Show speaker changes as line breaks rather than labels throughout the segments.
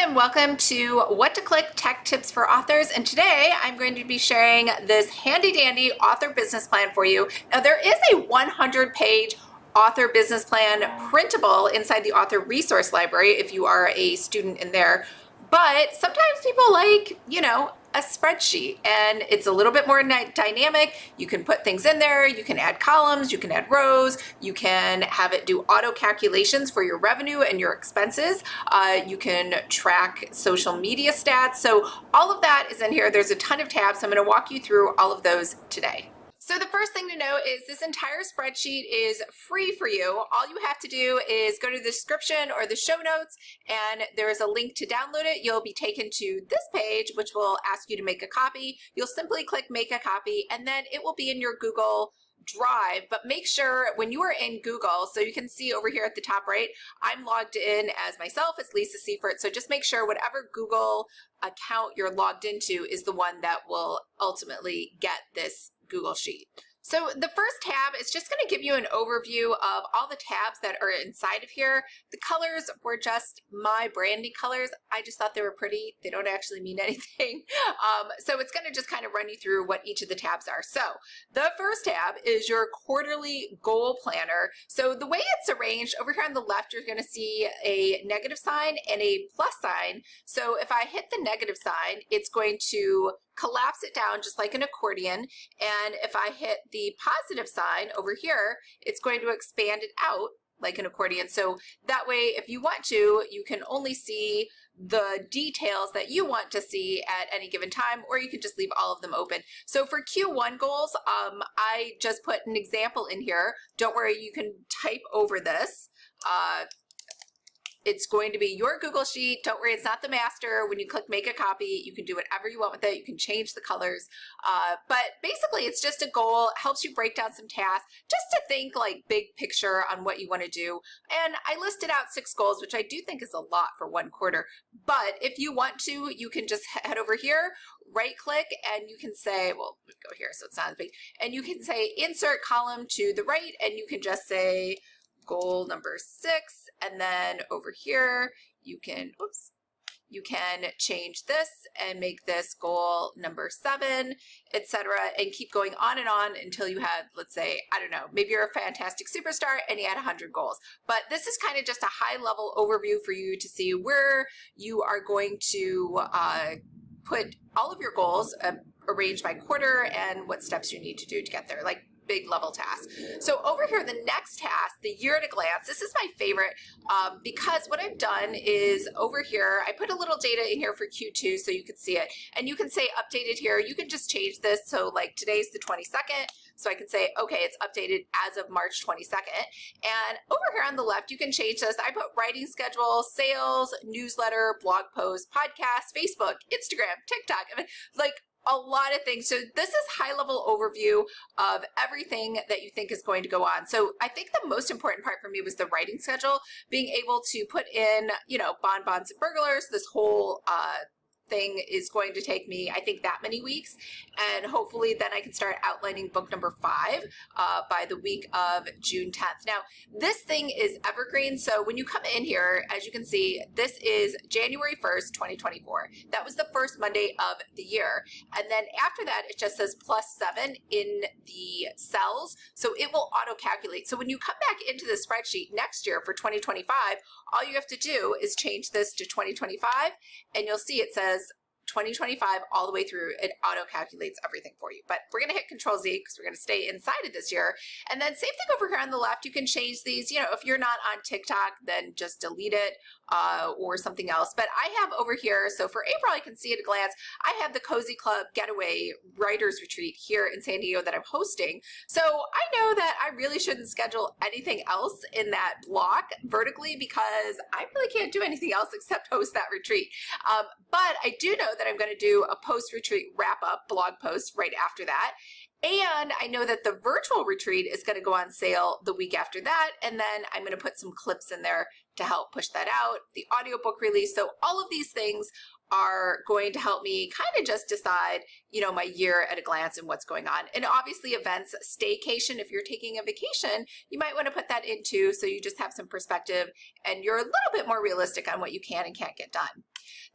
and welcome to What to Click Tech Tips for Authors. And today I'm going to be sharing this handy dandy author business plan for you. Now there is a 100-page author business plan printable inside the author resource library if you are a student in there. But sometimes people like, a spreadsheet, and it's a little bit more dynamic. You can put things in there, you can add columns, you can add rows, you can have it do auto calculations for your revenue and your expenses. You can track social media stats. So all of that is in here. There's a ton of tabs. I'm going to walk you through all of those today. So the first thing to know is this entire spreadsheet is free for you. All you have to do is go to the description or the show notes, and there is a link to download it. You'll be taken to this page, which will ask you to make a copy. You'll simply click make a copy, and then it will be in your Google Drive. But make sure when you are in Google, so you can see over here at the top right, I'm logged in as myself, it's Lisa Seifert. So just make sure whatever Google account you're logged into is the one that will ultimately get this Google Sheet. So the first tab is just going to give you an overview of all the tabs that are inside of here. The colors were just my branding colors. I just thought they were pretty. They don't actually mean anything. So it's going to just kind of run you through what each of the tabs are. So the first tab is your quarterly goal planner. So the way it's arranged, over here on the left, you're going to see a negative sign and a plus sign. So if I hit the negative sign, it's going to collapse it down just like an accordion. And if I hit the positive sign over here, it's going to expand it out like an accordion. So that way, if you want to, you can only see the details that you want to see at any given time, or you can just leave all of them open. So for Q1 goals, I just put an example in here. Don't worry, you can type over this. It's going to be your Google Sheet. Don't worry, it's not the master. When you click make a copy, you can do whatever you want with it. You can change the colors. But basically, it's just a goal. It helps you break down some tasks, just to think like big picture on what you want to do. And I listed out 6 goals, which I do think is a lot for one quarter. But if you want to, you can just head over here, right click, and you can say, well, go here so it's not as big. And you can say insert column to the right, and you can just say goal number 6, and then over here you can change this and make this goal number 7, etc., and keep going on until you have, let's say, I don't know, maybe you're a fantastic superstar and you had 100 goals. But this is kind of just a high level overview for you to see where you are going to put all of your goals arranged by quarter and what steps you need to do to get there, like big level task. So over here, the next task, the year at a glance, this is my favorite because what I've done is over here, I put a little data in here for Q2 so you can see it. And you can say updated here. You can just change this. So like today's the 22nd. So I can say, okay, it's updated as of March 22nd. And over here on the left, you can change this. I put writing schedule, sales, newsletter, blog post, podcast, Facebook, Instagram, TikTok, I mean, like a lot of things. So this is high level overview of everything that you think is going to go on. So I think the most important part for me was the writing schedule, being able to put in, bonbons and burglars. This whole thing is going to take me, I think, that many weeks, and hopefully then I can start outlining book number 5 by the week of June 10th. Now, this thing is Evergreen, so when you come in here, as you can see, this is January 1st, 2024. That was the first Monday of the year, and then after that, it just says +7 in the cells, so it will auto-calculate. So when you come back into the spreadsheet next year for 2025, all you have to do is change this to 2025, and you'll see it says 2025 all the way through. It auto calculates everything for you. But we're going to hit Control Z because we're going to stay inside of this year. And then same thing over here on the left. You can change these. If you're not on TikTok, then just delete it or something else. But I have over here, so for April, I can see at a glance, I have the Cozy Club Getaway Writers Retreat here in San Diego that I'm hosting. So I know that I really shouldn't schedule anything else in that block vertically because I really can't do anything else except host that retreat. But I do know that I'm going to do a post-retreat wrap-up blog post right after that. And I know that the virtual retreat is going to go on sale the week after that. And then I'm going to put some clips in there to help push that out, the audiobook release. So all of these things are going to help me kind of just decide, you know, my year at a glance and what's going on. And obviously events, staycation, if you're taking a vacation, you might want to put that into so you just have some perspective and you're a little bit more realistic on what you can and can't get done.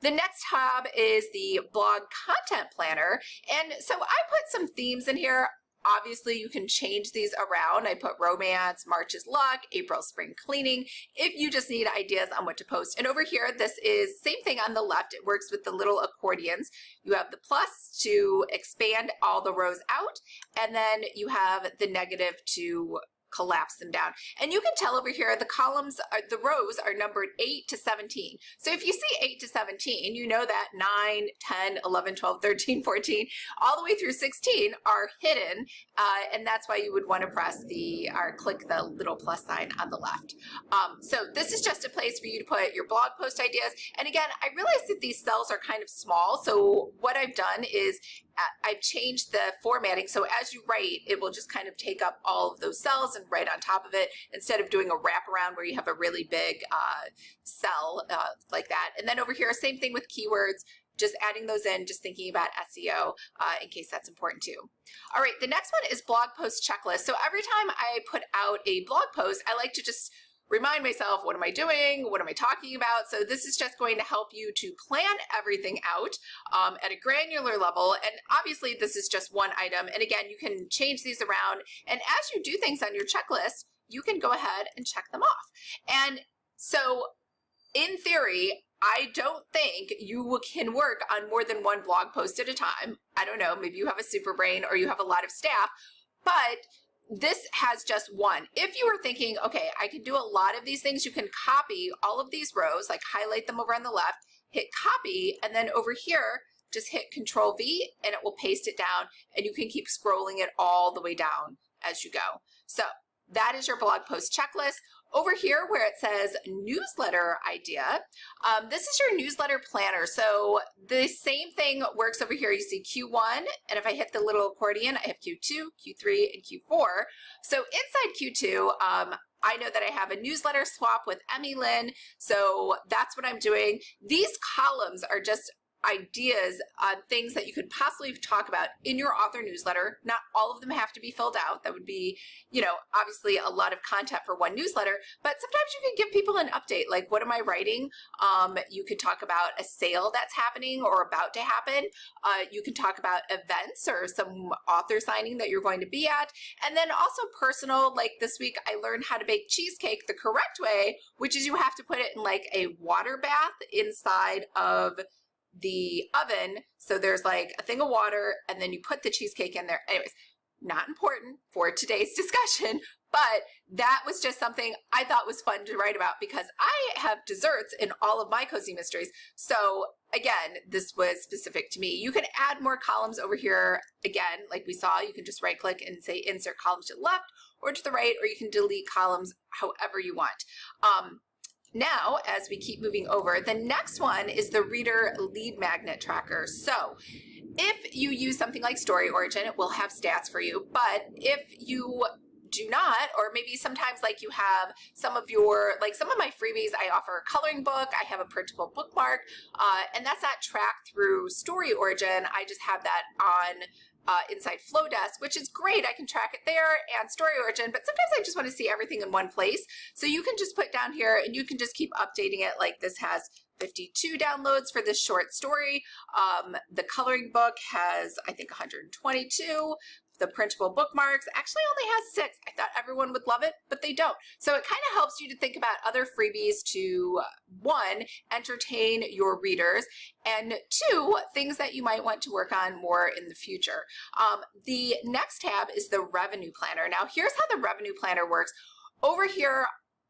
The next tab is the blog content planner. And so I put some themes in here. Obviously, you can change these around. I put romance, March is luck, April, spring cleaning, if you just need ideas on what to post. And over here, this is same thing on the left. It works with the little accordions. You have the plus to expand all the rows out, and then you have the negative to collapse them down. And you can tell over here the columns, the rows are numbered 8 to 17. So if you see 8 to 17, you know that 9, 10, 11, 12, 13, 14, all the way through 16 are hidden. And that's why you would want to press or click the little plus sign on the left. So this is just a place for you to put your blog post ideas. And again, I realize that these cells are kind of small. So what I've done is I've changed the formatting, so as you write, it will just kind of take up all of those cells and write on top of it instead of doing a wraparound where you have a really big cell like that. And then over here, same thing with keywords, just adding those in, just thinking about SEO in case that's important too. All right, the next one is blog post checklist. So every time I put out a blog post, I like to just remind myself, what am I doing? What am I talking about? So this is just going to help you to plan everything out at a granular level. And obviously this is just one item. And again, you can change these around. And as you do things on your checklist, you can go ahead and check them off. And so in theory, I don't think you can work on more than one blog post at a time. I don't know, maybe you have a super brain or you have a lot of staff, but this has just one. If you were thinking, okay, I can do a lot of these things, you can copy all of these rows, like highlight them over on the left, hit copy, and then over here, just hit Control V and it will paste it down and you can keep scrolling it all the way down as you go. So that is your blog post checklist. Over here where it says newsletter idea, this is your newsletter planner. So the same thing works over here. You see Q1, and if I hit the little accordion, I have Q2, Q3, and Q4. So inside Q2, I know that I have a newsletter swap with Emmy Lynn, so that's what I'm doing. These columns are just ideas on things that you could possibly talk about in your author newsletter. Not all of them have to be filled out. That would be, you know, obviously a lot of content for one newsletter, but sometimes you can give people an update, like what am I writing? You could talk about a sale that's happening or about to happen. You can talk about events or some author signing that you're going to be at. And then also personal, like this week I learned how to bake cheesecake the correct way, which is you have to put it in like a water bath inside of the oven. So there's like a thing of water and then you put the cheesecake in there. Anyways, not important for today's discussion, but that was just something I thought was fun to write about because I have desserts in all of my cozy mysteries. So again, this was specific to me. You can add more columns over here. Again, like we saw, you can just right click and say insert columns to the left or to the right, or you can delete columns however you want. Now, as we keep moving over, the next one is the reader lead magnet tracker. So if you use something like Story Origin, it will have stats for you. But if you do not, or maybe sometimes like you have some of your, like some of my freebies, I offer a coloring book, I have a printable bookmark, and that's not tracked through Story Origin. I just have that on inside Flowdesk, which is great. I can track it there and Story Origin, but sometimes I just want to see everything in one place. So you can just put down here and you can just keep updating it. Like this has 52 downloads for this short story. The coloring book has, I think, 122. The printable bookmarks actually only has 6. I thought everyone would love it, but they don't. So it kind of helps you to think about other freebies to, 1, entertain your readers, and 2, things that you might want to work on more in the future. The next tab is the revenue planner. Now here's how the revenue planner works. Over here,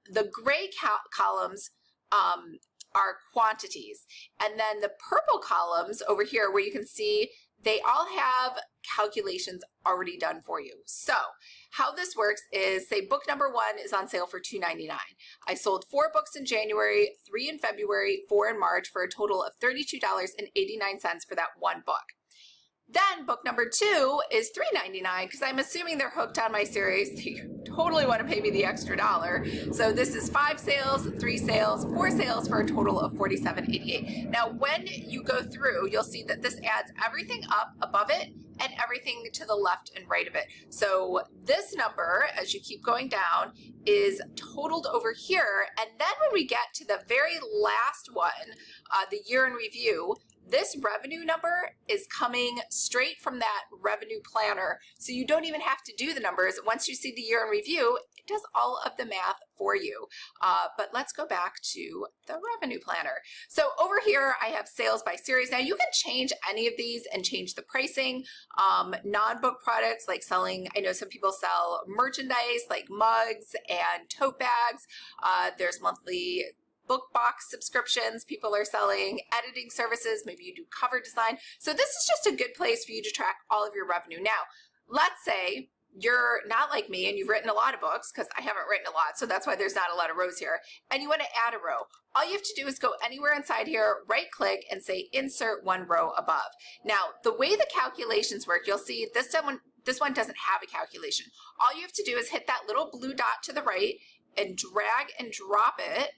the gray columns are quantities, and then the purple columns over here where you can see they all have calculations already done for you. So how this works is, say book number 1 is on sale for $2.99. I sold 4 books in January, 3 in February, 4 in March for a total of $32.89 for that one book. Then book number 2 is $3.99 because I'm assuming they're hooked on my series. They totally want to pay me the extra dollar. So this is 5 sales, 3 sales, 4 sales for a total of $47.88. Now, when you go through, you'll see that this adds everything up above it and everything to the left and right of it. So this number, as you keep going down, is totaled over here. And then when we get to the very last one, the year in review, this revenue number is coming straight from that revenue planner. So you don't even have to do the numbers. Once you see the year in review, it does all of the math for you. But let's go back to the revenue planner. So over here, I have sales by series. Now you can change any of these and change the pricing. Non-book products like selling, I know some people sell merchandise like mugs and tote bags. There's monthly book box subscriptions people are selling, editing services, maybe you do cover design. So this is just a good place for you to track all of your revenue. Now, let's say you're not like me and you've written a lot of books, because I haven't written a lot, so that's why there's not a lot of rows here, and you want to add a row. All you have to do is go anywhere inside here, right click, and say insert one row above. Now, the way the calculations work, you'll see this one doesn't have a calculation. All you have to do is hit that little blue dot to the right and drag and drop it.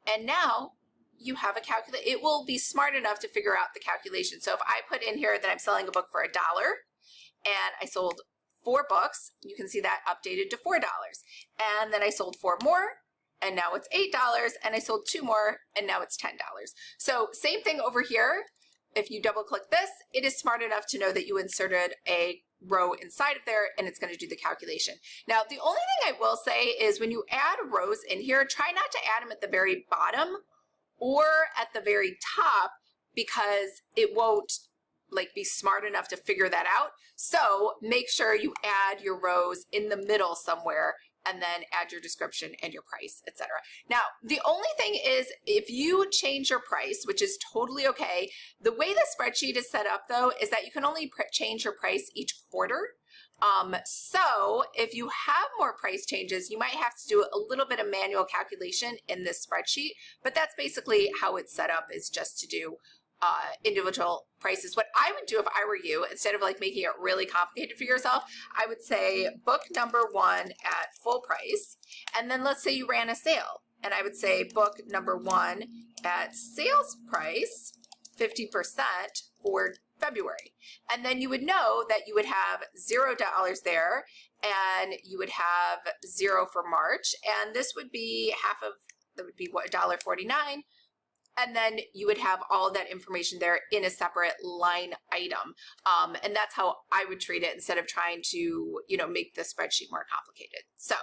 And now you have a calculator. It will be smart enough to figure out the calculation. So if I put in here that I'm selling a book for $1 and I sold 4 books, you can see that updated to $4. And then I sold 4 more and now it's $8, and I sold 2 more and now it's $10. So same thing over here. If you double click this, it is smart enough to know that you inserted a row inside of there and it's going to do the calculation. Now, the only thing I will say is when you add rows in here, try not to add them at the very bottom or at the very top, because it won't be smart enough to figure that out. So make sure you add your rows in the middle somewhere, and then add your description and your price, etc. Now, the only thing is if you change your price, which is totally okay, the way the spreadsheet is set up though, is that you can only change your price each quarter. So if you have more price changes, you might have to do a little bit of manual calculation in this spreadsheet, but that's basically how it's set up, is just to do individual prices. What I would do if I were you, instead of making it really complicated for yourself, I would say book number 1 at full price, and then let's say you ran a sale, and I would say book number 1 at sales price 50% for February. And then you would know that you would have $0 there, and you would have 0 for March, and this would be half of, that would be what, $1.49. And then you would have all that information there in a separate line item. And that's how I would treat it, instead of trying to, make the spreadsheet more complicated. So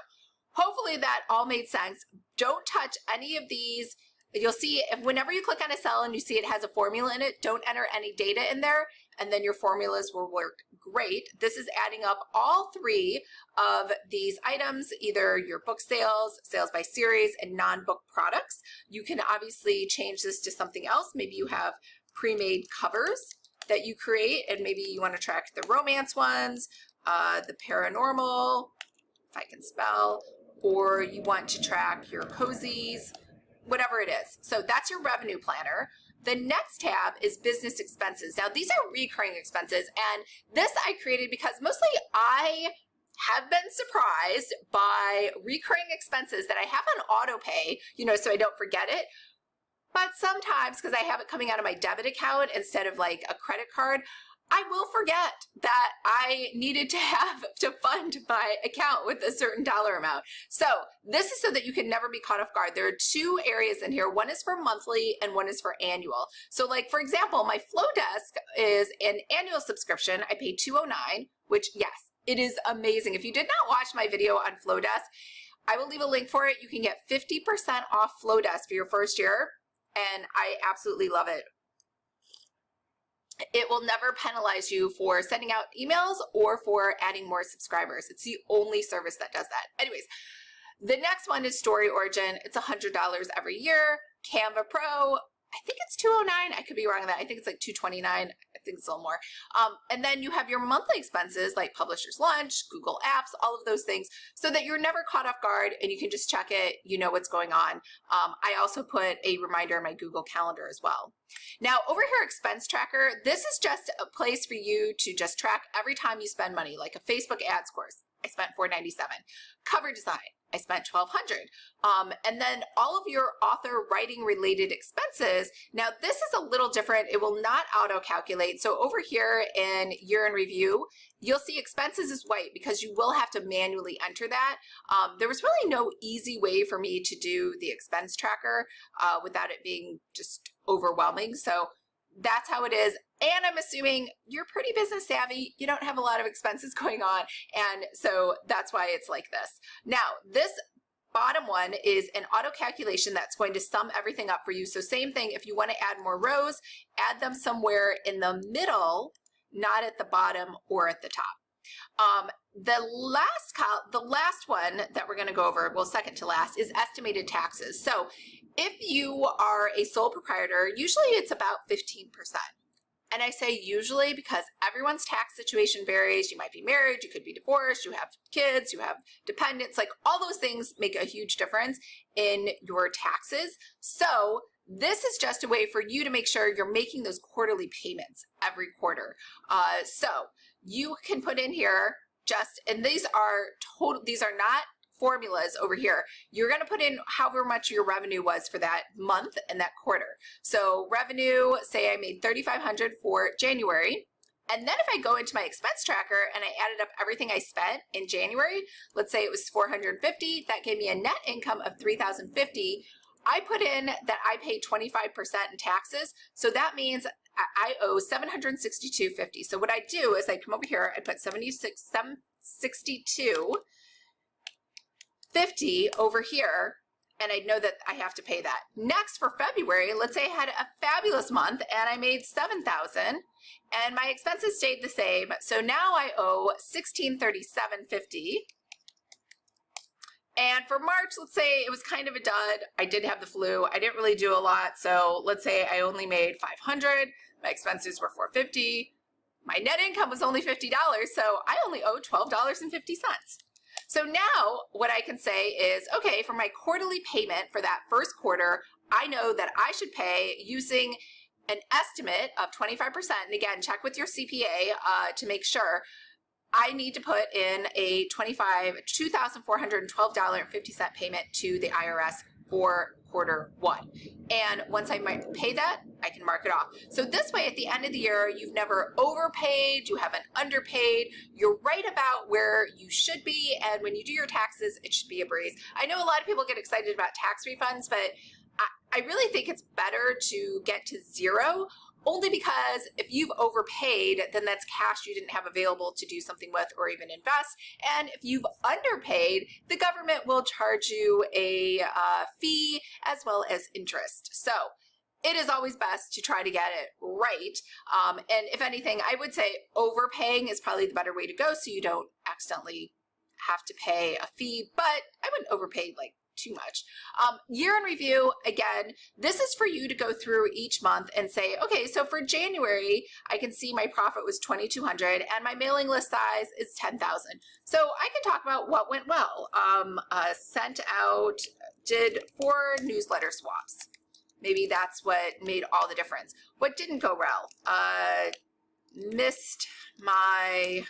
hopefully that all made sense. Don't touch any of these. You'll see whenever you click on a cell and you see it has a formula in it, don't enter any data in there, and then your formulas will work great. This is adding up all 3 of these items, either your book sales, sales by series, and non-book products. You can obviously change this to something else. Maybe you have pre-made covers that you create, and maybe you want to track the romance ones, the paranormal, if I can spell, or you want to track your cozies, whatever it is. So that's your revenue planner. The next tab is business expenses. Now, these are recurring expenses, and this I created because mostly I have been surprised by recurring expenses that I have on auto pay, so I don't forget it. But sometimes, because I have it coming out of my debit account instead of a credit card, I will forget that I needed to fund my account with a certain dollar amount. So this is so that you can never be caught off guard. There are 2 areas in here. One is for monthly and one is for annual. So for example, my Flowdesk is an annual subscription. I pay $209, which, yes, it is amazing. If you did not watch my video on Flowdesk, I will leave a link for it. You can get 50% off Flowdesk for your first year, and I absolutely love it. It will never penalize you for sending out emails or for adding more subscribers. It's the only service that does that. Anyways, the next one is Story Origin. It's $100 every year. Canva Pro, I think it's $209. I could be wrong on that. I think it's $229. I expect things a little more. And then you have your monthly expenses like publisher's lunch, Google Apps, all of those things, so that you're never caught off guard and you can just check it, you know what's going on. I also put a reminder in my Google Calendar as well. Now over here, expense tracker, this is just a place for you to just track every time you spend money, like a Facebook ads course. I spent $497. Cover design, I spent $1,200. And then all of your author writing related expenses. Now this is a little different. It will not auto calculate. So over here in year in review, you'll see expenses is white because you will have to manually enter that. There was really no easy way for me to do the expense tracker without it being just overwhelming. So that's how it is. And I'm assuming you're pretty business savvy. You don't have a lot of expenses going on. And so that's why it's like this. Now, this bottom one is an auto calculation that's going to sum everything up for you. So same thing, if you want to add more rows, add them somewhere in the middle, not at the bottom or at the top. The last one that we're going to go over, well, second to last, is estimated taxes. So if you are a sole proprietor, usually it's about 15%. And I say usually because everyone's tax situation varies. You might be married, you could be divorced, you have kids, you have dependents, like all those things make a huge difference in your taxes. So this is just a way for you to make sure you're making those quarterly payments every quarter. So you can put in here and these are not formulas over here. You're going to put in however much your revenue was for that month and that quarter. So revenue, say I made $3,500 for January. And then if I go into my expense tracker and I added up everything I spent in January, let's say it was $450, that gave me a net income of $3,050. I put in that I paid 25% in taxes. So that means I owe $762.50. So what I do is I come over here, I put $762.50 over here, and I know that I have to pay that. Next, for February, let's say I had a fabulous month and I made $7,000 and my expenses stayed the same. So now I owe $1,637.50. And for March, let's say it was kind of a dud. I did have the flu. I didn't really do a lot. So let's say I only made $500. My expenses were $450. My net income was only $50. So I only owe $12.50. So now what I can say is, okay, for my quarterly payment for that first quarter, I know that I should pay using an estimate of 25%. And again, check with your CPA to make sure. I need to put in a $2,412.50 payment to the IRS for quarter one. And once I might pay that, I can mark it off. So this way, at the end of the year, you've never overpaid, you haven't underpaid, you're right about where you should be. And when you do your taxes, it should be a breeze. I know a lot of people get excited about tax refunds, but I really think it's better to get to zero. Only because if you've overpaid, then that's cash you didn't have available to do something with or even invest. And if you've underpaid, the government will charge you a fee as well as interest. So it is always best to try to get it right. And if anything, I would say overpaying is probably the better way to go so you don't accidentally have to pay a fee, but I wouldn't overpay like too much. Year in review, again, this is for you to go through each month and say, okay, so for January, I can see my profit was $2,200 and my mailing list size is 10,000. So I can talk about what went well. Sent out, did 4 newsletter swaps. Maybe that's what made all the difference. What didn't go well? Missed my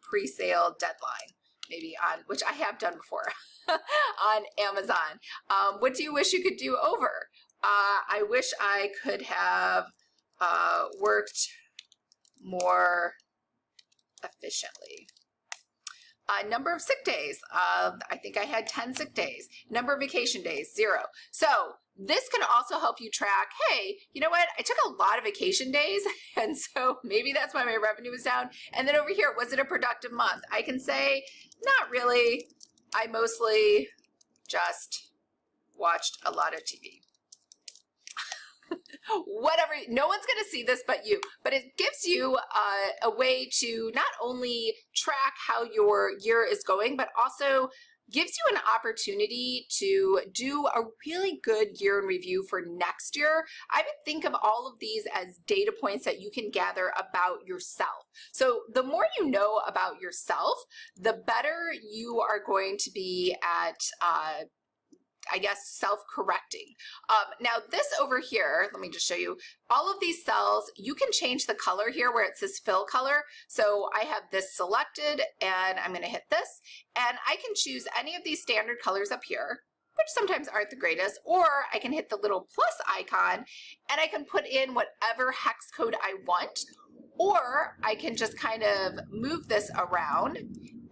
pre-sale deadline, maybe on, which I have done before. On Amazon. What do you wish you could do over? I wish I could have worked more efficiently. Number of sick days. I think I had 10 sick days. Number of vacation days, 0. So this can also help you track, hey, you know what? I took a lot of vacation days, and so maybe that's why my revenue was down. And then over here, was it a productive month? I can say, not really. I mostly just watched a lot of TV. Whatever, no one's going to see this but you, but it gives you a way to not only track how your year is going, but also gives you an opportunity to do a really good year in review for next year. I would think of all of these as data points that you can gather about yourself. So the more you know about yourself, the better you are going to be at I guess self-correcting. Now this over here, let me just show you, all of these cells, you can change the color here where it says fill color. So I have this selected and I'm gonna hit this and I can choose any of these standard colors up here, which sometimes aren't the greatest, or I can hit the little plus icon and I can put in whatever hex code I want, or I can just kind of move this around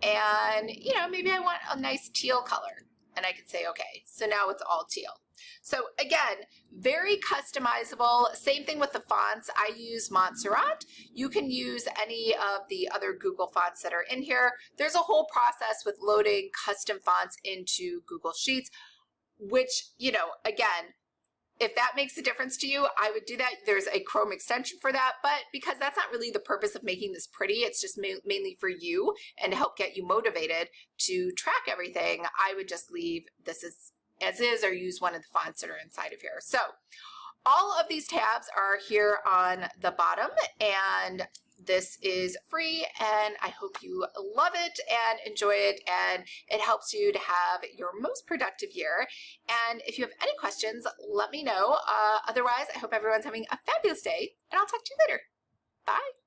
and, you know, maybe I want a nice teal color. And I can say, okay, so now it's all teal. So again, very customizable. Same thing with the fonts. I use Montserrat. You can use any of the other Google fonts that are in here. There's a whole process with loading custom fonts into Google Sheets, which, you know, again, if that makes a difference to you, I would do that. There's a Chrome extension for that, but because that's not really the purpose of making this pretty, it's just mainly for you and to help get you motivated to track everything, I would just leave this as is or use one of the fonts that are inside of here. So all of these tabs are here on the bottom, and this is free, and I hope you love it and enjoy it, and it helps you to have your most productive year. And if you have any questions, let me know. Otherwise, I hope everyone's having a fabulous day, and I'll talk to you later. Bye.